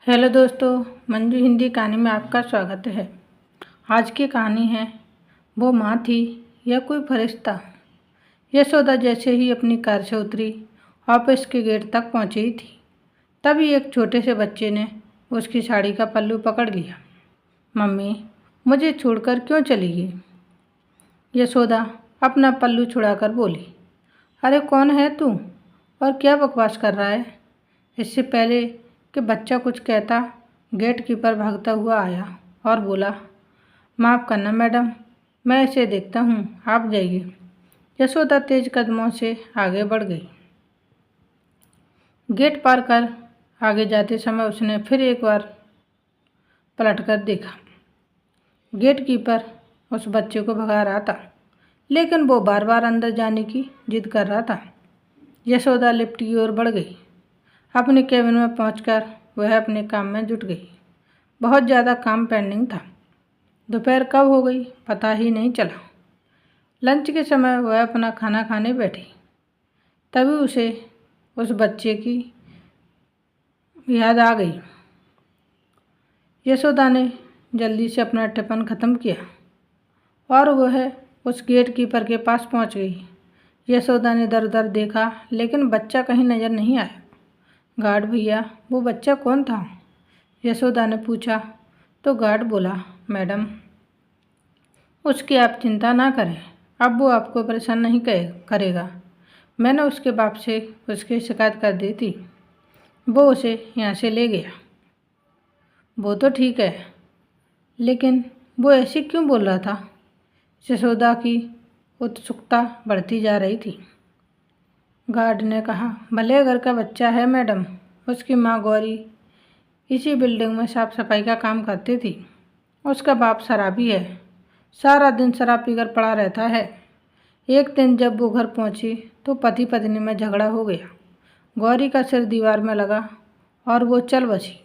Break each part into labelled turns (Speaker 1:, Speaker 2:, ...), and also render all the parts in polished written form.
Speaker 1: Hello दोस्तों, मंजू हिंदी कहानी में आपका स्वागत है। आज की कहानी है वो माँ थी या कोई फरिश्ता। यशोदा जैसे ही अपनी कार से उतरी ऑफिस के गेट तक पहुँची थी, तभी एक छोटे से बच्चे ने उसकी साड़ी का पल्लू पकड़ लिया। मम्मी, मुझे छोड़कर क्यों चली गई? यशोदा अपना पल्लू छुड़ाकर बोली, अरे कौन है तू और क्या बकवास कर रहा है? इससे पहले कि बच्चा कुछ कहता, गेट कीपर भागता हुआ आया और बोला, माफ़ करना मैडम, मैं इसे देखता हूँ, आप जाइए। यशोदा तेज कदमों से आगे बढ़ गई। गेट पार कर आगे जाते समय उसने फिर एक बार पलटकर देखा। गेट कीपर उस बच्चे को भगा रहा था, लेकिन वो बार बार अंदर जाने की जिद कर रहा था। यशोदा लिफ्ट की ओर बढ़ गई। अपने केबिन में पहुंचकर वह अपने काम में जुट गई। बहुत ज़्यादा काम पेंडिंग था। दोपहर कब हो गई पता ही नहीं चला। लंच के समय वह अपना खाना खाने बैठी, तभी उसे उस बच्चे की याद आ गई। यशोदा ने जल्दी से अपना टिफ़िन ख़त्म किया और वह उस गेट कीपर के पास पहुंच गई। यशोदा ने दर दर देखा, लेकिन बच्चा कहीं नज़र नहीं आया। गार्ड भैया, वो बच्चा कौन था? यशोदा ने पूछा तो गार्ड बोला, मैडम, उसकी आप चिंता ना करें, अब वो आपको परेशान नहीं करेगा। मैंने उसके बाप से उसकी शिकायत कर दी थी, वो उसे यहाँ से ले गया। वो तो ठीक है, लेकिन वो ऐसे क्यों बोल रहा था? यशोदा की उत्सुकता बढ़ती जा रही थी। गार्ड ने कहा, भले घर का बच्चा है मैडम, उसकी माँ गौरी इसी बिल्डिंग में साफ सफाई का काम करती थी। उसका बाप शराबी है, सारा दिन शराब पीकर पड़ा रहता है। एक दिन जब वो घर पहुंची तो पति पत्नी में झगड़ा हो गया। गौरी का सिर दीवार में लगा और वो चल बसी।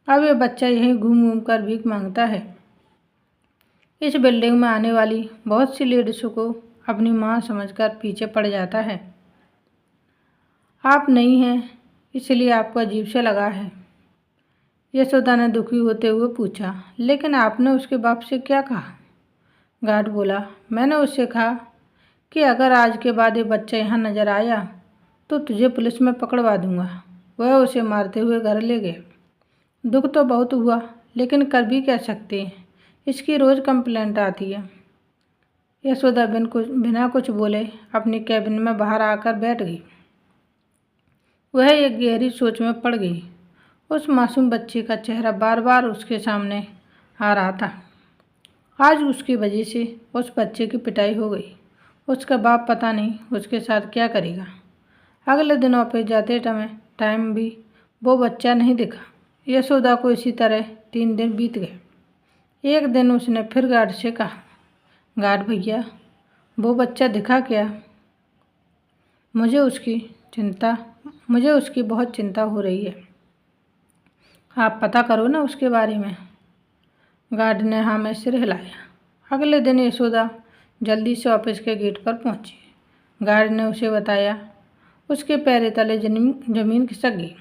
Speaker 1: अब ये बच्चा यहीं घूम घूम कर भीख मांगता है। इस बिल्डिंग में आने वाली बहुत सी लेडीज़ों को अपनी माँ समझकर पीछे पड़ जाता है। आप नहीं हैं, इसलिए आपको अजीब से लगा है। यशोदा ने दुखी होते हुए पूछा, लेकिन आपने उसके बाप से क्या कहा? गार्ड बोला, मैंने उससे कहा कि अगर आज के बाद ये बच्चा यहाँ नज़र आया तो तुझे पुलिस में पकड़वा दूंगा। वह उसे मारते हुए घर ले गया। दुख तो बहुत हुआ, लेकिन कर भी क्या सकते हैं, इसकी रोज़ कंप्लेंट आती है। यशोदा बिना कुछ बोले अपनी कैबिन में बाहर आकर बैठ गई। वह एक गहरी सोच में पड़ गई। उस मासूम बच्चे का चेहरा बार बार उसके सामने आ रहा था। आज उसकी वजह से उस बच्चे की पिटाई हो गई। उसका बाप पता नहीं उसके साथ क्या करेगा। अगले दिन ऑफिस जाते टाइम भी वो बच्चा नहीं दिखा। यशोदा को इसी तरह 3 दिन बीत गए। एक दिन उसने फिर गार्ड से कहा, गार्ड भैया, वो बच्चा दिखा क्या? मुझे उसकी बहुत चिंता हो रही है। आप पता करो ना उसके बारे में। गार्ड ने हाँ में सिर हिलाया। अगले दिन यशोदा जल्दी से ऑफिस के गेट पर पहुंची। गार्ड ने उसे बताया, उसके पैर तले जमीन खिसक गई।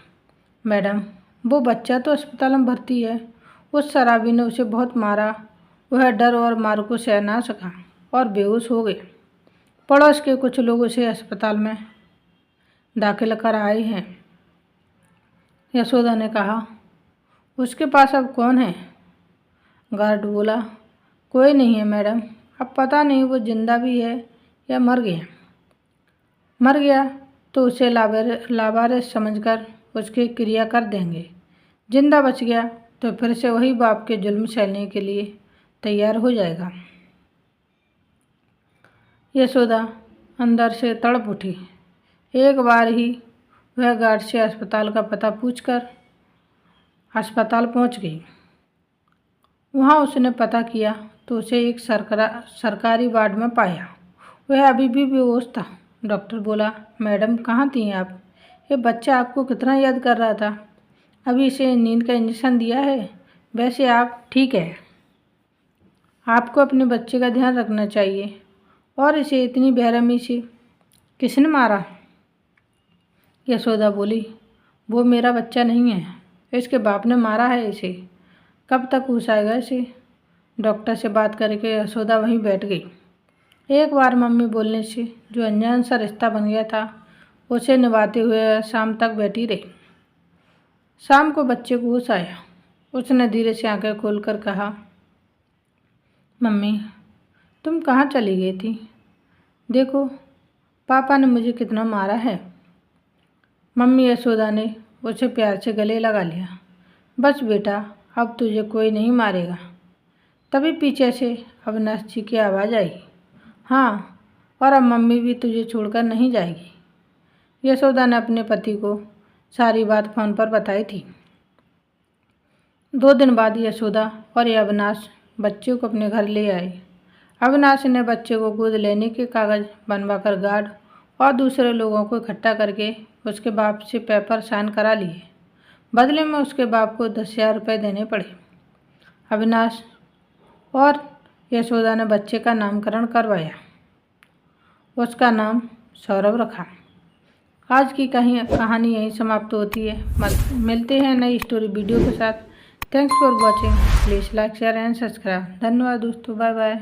Speaker 1: मैडम, वो बच्चा तो अस्पताल में भर्ती है। उस शराबी ने उसे बहुत मारा। वह डर और मार को सह ना सका और बेहोश हो गया। पड़ोस के कुछ लोग उसे अस्पताल में दाखिल कर आए हैं। यशोदा ने कहा, उसके पास अब कौन है? गार्ड बोला, कोई नहीं है मैडम, अब पता नहीं वो जिंदा भी है या मर गया। मर गया तो उसे लावारिस समझकर उसकी क्रिया कर देंगे। जिंदा बच गया तो फिर से वही बाप के जुल्म सहने के लिए तैयार हो जाएगा। यशोदा अंदर से तड़प उठी। एक बार ही वह गार्ड से अस्पताल का पता पूछकर अस्पताल पहुंच गई। वहां उसने पता किया तो उसे एक सरकारी वार्ड में पाया। वह अभी भी बेहोश था। डॉक्टर बोला, मैडम कहाँ थी आप? ये बच्चा आपको कितना याद कर रहा था। अभी इसे नींद का इंजेक्शन दिया है। वैसे आप ठीक है। आपको अपने बच्चे का ध्यान रखना चाहिए। और इसे इतनी बेरहमी से किसने मारा? यशोदा बोली, वो मेरा बच्चा नहीं है। इसके बाप ने मारा है इसे। कब तक होश आएगा इसे। डॉक्टर से बात करके यशोदा वहीं बैठ गई। एक बार मम्मी बोलने से जो अनजान सा रिश्ता बन गया था उसे निभाते हुए शाम तक बैठी रही। शाम को बच्चे को होश आया। उसने धीरे से आंखें खोलकर कहा, मम्मी तुम कहाँ चली गई थी? देखो पापा ने मुझे कितना मारा है। मम्मी यशोदा ने उसे प्यार से गले लगा लिया। बस बेटा, अब तुझे कोई नहीं मारेगा। तभी पीछे से अविनाश जी की आवाज़ आई, हाँ, और अब मम्मी भी तुझे छोड़कर नहीं जाएगी। यशोदा ने अपने पति को सारी बात फ़ोन पर बताई थी। 2 दिन बाद यशोदा और अविनाश बच्चे को अपने घर ले आए। अविनाश ने बच्चे को गोद लेने के कागज़ बनवाकर गार्ड और दूसरे लोगों को इकट्ठा करके उसके बाप से पेपर साइन करा लिए। बदले में उसके बाप को 10,000 रुपये देने पड़े। अविनाश और यशोदा ने बच्चे का नामकरण करवाया। उसका नाम सौरभ रखा। आज की कहानी यहीं समाप्त होती है। मिलते हैं नई स्टोरी वीडियो के साथ। Thanks for watching. Please like share and subscribe. धन्यवाद दोस्तों। Bye bye.